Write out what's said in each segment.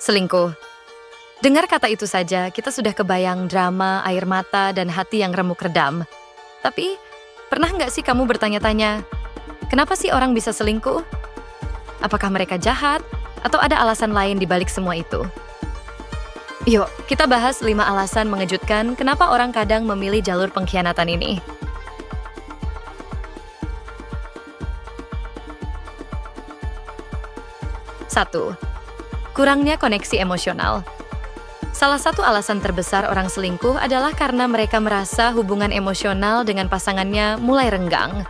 Selingkuh. Dengar kata itu saja, kita sudah kebayang drama, air mata, dan hati yang remuk redam. Tapi, pernah nggak sih kamu bertanya-tanya, kenapa sih orang bisa selingkuh? Apakah mereka jahat? Atau ada alasan lain di balik semua itu? Yuk, kita bahas 5 alasan mengejutkan kenapa orang kadang memilih jalur pengkhianatan ini. 1. Kurangnya koneksi emosional. Salah satu alasan terbesar orang selingkuh adalah karena mereka merasa hubungan emosional dengan pasangannya mulai renggang.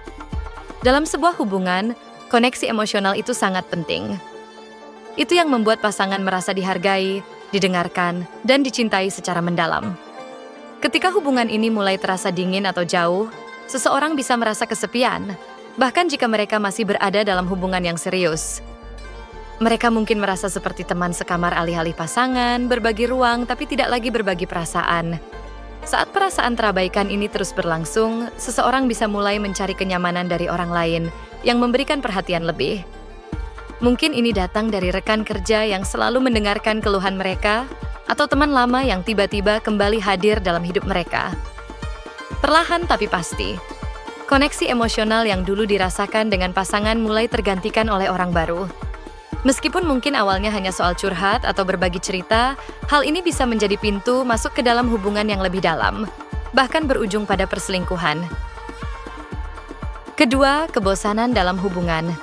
Dalam sebuah hubungan, koneksi emosional itu sangat penting. Itu yang membuat pasangan merasa dihargai, didengarkan, dan dicintai secara mendalam. Ketika hubungan ini mulai terasa dingin atau jauh, seseorang bisa merasa kesepian, bahkan jika mereka masih berada dalam hubungan yang serius. Mereka mungkin merasa seperti teman sekamar alih-alih pasangan, berbagi ruang tapi tidak lagi berbagi perasaan. Saat perasaan terabaikan ini terus berlangsung, seseorang bisa mulai mencari kenyamanan dari orang lain yang memberikan perhatian lebih. Mungkin ini datang dari rekan kerja yang selalu mendengarkan keluhan mereka, atau teman lama yang tiba-tiba kembali hadir dalam hidup mereka. Perlahan tapi pasti, koneksi emosional yang dulu dirasakan dengan pasangan mulai tergantikan oleh orang baru. Meskipun mungkin awalnya hanya soal curhat atau berbagi cerita, hal ini bisa menjadi pintu masuk ke dalam hubungan yang lebih dalam, bahkan berujung pada perselingkuhan. Kedua, kebosanan dalam hubungan.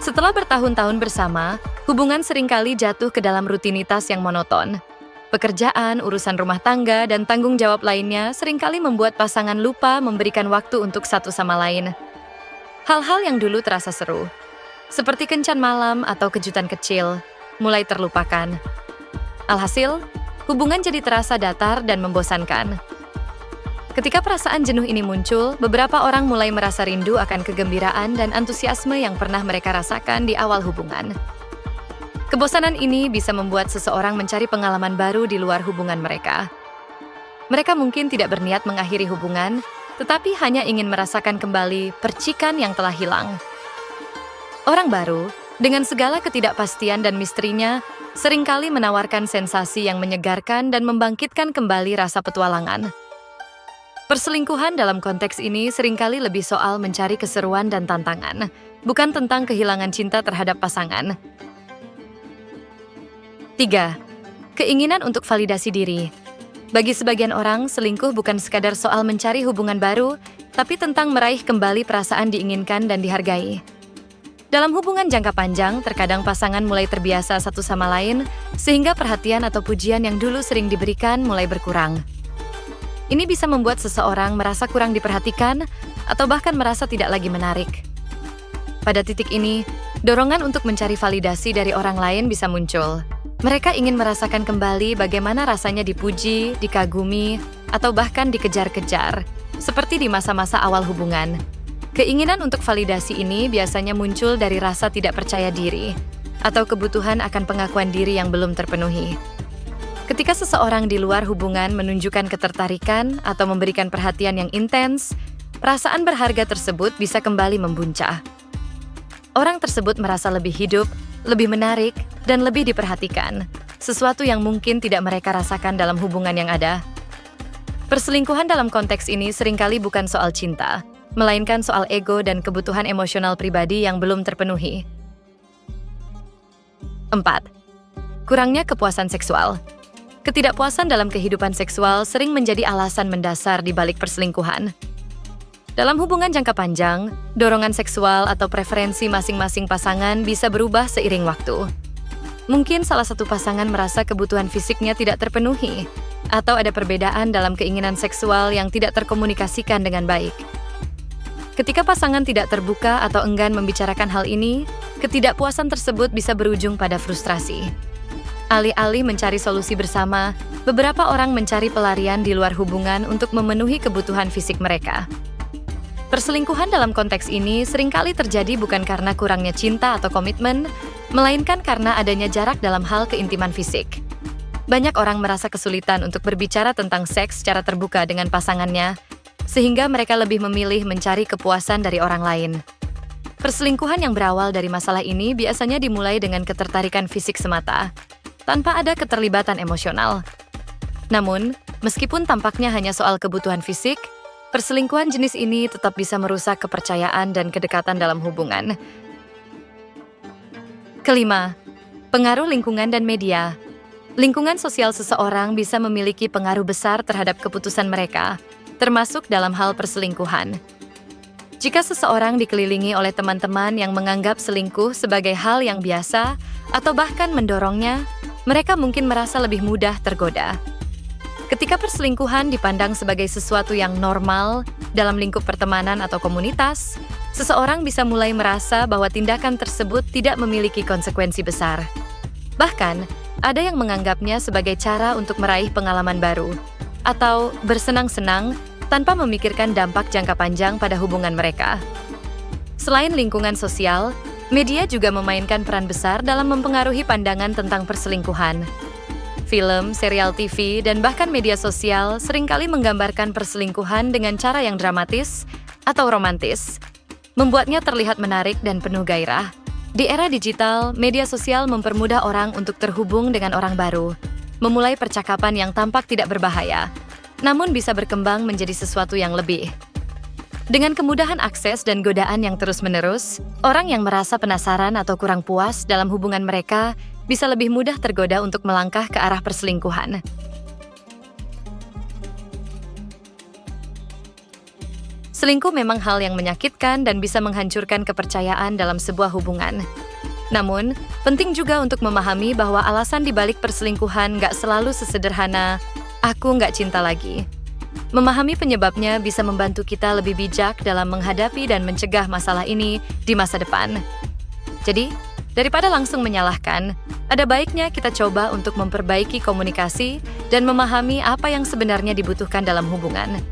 Setelah bertahun-tahun bersama, hubungan seringkali jatuh ke dalam rutinitas yang monoton. Pekerjaan, urusan rumah tangga, dan tanggung jawab lainnya seringkali membuat pasangan lupa memberikan waktu untuk satu sama lain. Hal-hal yang dulu terasa seru, seperti kencan malam atau kejutan kecil, mulai terlupakan. Alhasil, hubungan jadi terasa datar dan membosankan. Ketika perasaan jenuh ini muncul, beberapa orang mulai merasa rindu akan kegembiraan dan antusiasme yang pernah mereka rasakan di awal hubungan. Kebosanan ini bisa membuat seseorang mencari pengalaman baru di luar hubungan mereka. Mereka mungkin tidak berniat mengakhiri hubungan, tetapi hanya ingin merasakan kembali percikan yang telah hilang. Orang baru, dengan segala ketidakpastian dan misterinya, seringkali menawarkan sensasi yang menyegarkan dan membangkitkan kembali rasa petualangan. Perselingkuhan dalam konteks ini seringkali lebih soal mencari keseruan dan tantangan, bukan tentang kehilangan cinta terhadap pasangan. 3. Keinginan untuk validasi diri. Bagi sebagian orang, selingkuh bukan sekadar soal mencari hubungan baru, tapi tentang meraih kembali perasaan diinginkan dan dihargai. Dalam hubungan jangka panjang, terkadang pasangan mulai terbiasa satu sama lain, sehingga perhatian atau pujian yang dulu sering diberikan mulai berkurang. Ini bisa membuat seseorang merasa kurang diperhatikan, atau bahkan merasa tidak lagi menarik. Pada titik ini, dorongan untuk mencari validasi dari orang lain bisa muncul. Mereka ingin merasakan kembali bagaimana rasanya dipuji, dikagumi, atau bahkan dikejar-kejar, seperti di masa-masa awal hubungan. Keinginan untuk validasi ini biasanya muncul dari rasa tidak percaya diri atau kebutuhan akan pengakuan diri yang belum terpenuhi. Ketika seseorang di luar hubungan menunjukkan ketertarikan atau memberikan perhatian yang intens, perasaan berharga tersebut bisa kembali membuncah. Orang tersebut merasa lebih hidup, lebih menarik, dan lebih diperhatikan, sesuatu yang mungkin tidak mereka rasakan dalam hubungan yang ada. Perselingkuhan dalam konteks ini seringkali bukan soal cinta, melainkan soal ego dan kebutuhan emosional pribadi yang belum terpenuhi. 4. Kurangnya kepuasan seksual. Ketidakpuasan dalam kehidupan seksual sering menjadi alasan mendasar di balik perselingkuhan. Dalam hubungan jangka panjang, dorongan seksual atau preferensi masing-masing pasangan bisa berubah seiring waktu. Mungkin salah satu pasangan merasa kebutuhan fisiknya tidak terpenuhi, atau ada perbedaan dalam keinginan seksual yang tidak terkomunikasikan dengan baik. Ketika pasangan tidak terbuka atau enggan membicarakan hal ini, ketidakpuasan tersebut bisa berujung pada frustrasi. Alih-alih mencari solusi bersama, beberapa orang mencari pelarian di luar hubungan untuk memenuhi kebutuhan fisik mereka. Perselingkuhan dalam konteks ini seringkali terjadi bukan karena kurangnya cinta atau komitmen, melainkan karena adanya jarak dalam hal keintiman fisik. Banyak orang merasa kesulitan untuk berbicara tentang seks secara terbuka dengan pasangannya, sehingga mereka lebih memilih mencari kepuasan dari orang lain. Perselingkuhan yang berawal dari masalah ini biasanya dimulai dengan ketertarikan fisik semata. tanpa ada keterlibatan emosional. Namun, meskipun tampaknya hanya soal kebutuhan fisik, perselingkuhan jenis ini tetap bisa merusak kepercayaan dan kedekatan dalam hubungan. Kelima, pengaruh lingkungan dan media. Lingkungan sosial seseorang bisa memiliki pengaruh besar terhadap keputusan mereka, termasuk dalam hal perselingkuhan. Jika seseorang dikelilingi oleh teman-teman yang menganggap selingkuh sebagai hal yang biasa atau bahkan mendorongnya, mereka mungkin merasa lebih mudah tergoda. Ketika perselingkuhan dipandang sebagai sesuatu yang normal dalam lingkup pertemanan atau komunitas, seseorang bisa mulai merasa bahwa tindakan tersebut tidak memiliki konsekuensi besar. Bahkan, ada yang menganggapnya sebagai cara untuk meraih pengalaman baru, atau bersenang-senang tanpa memikirkan dampak jangka panjang pada hubungan mereka. Selain lingkungan sosial, media juga memainkan peran besar dalam mempengaruhi pandangan tentang perselingkuhan. Film, serial TV, dan bahkan media sosial seringkali menggambarkan perselingkuhan dengan cara yang dramatis atau romantis, membuatnya terlihat menarik dan penuh gairah. Di era digital, media sosial mempermudah orang untuk terhubung dengan orang baru, memulai percakapan yang tampak tidak berbahaya, namun bisa berkembang menjadi sesuatu yang lebih. Dengan kemudahan akses dan godaan yang terus-menerus, orang yang merasa penasaran atau kurang puas dalam hubungan mereka bisa lebih mudah tergoda untuk melangkah ke arah perselingkuhan. Selingkuh memang hal yang menyakitkan dan bisa menghancurkan kepercayaan dalam sebuah hubungan. Namun, penting juga untuk memahami bahwa alasan dibalik perselingkuhan nggak selalu sesederhana "aku nggak cinta lagi". Memahami penyebabnya bisa membantu kita lebih bijak dalam menghadapi dan mencegah masalah ini di masa depan. Jadi, daripada langsung menyalahkan, ada baiknya kita coba untuk memperbaiki komunikasi dan memahami apa yang sebenarnya dibutuhkan dalam hubungan.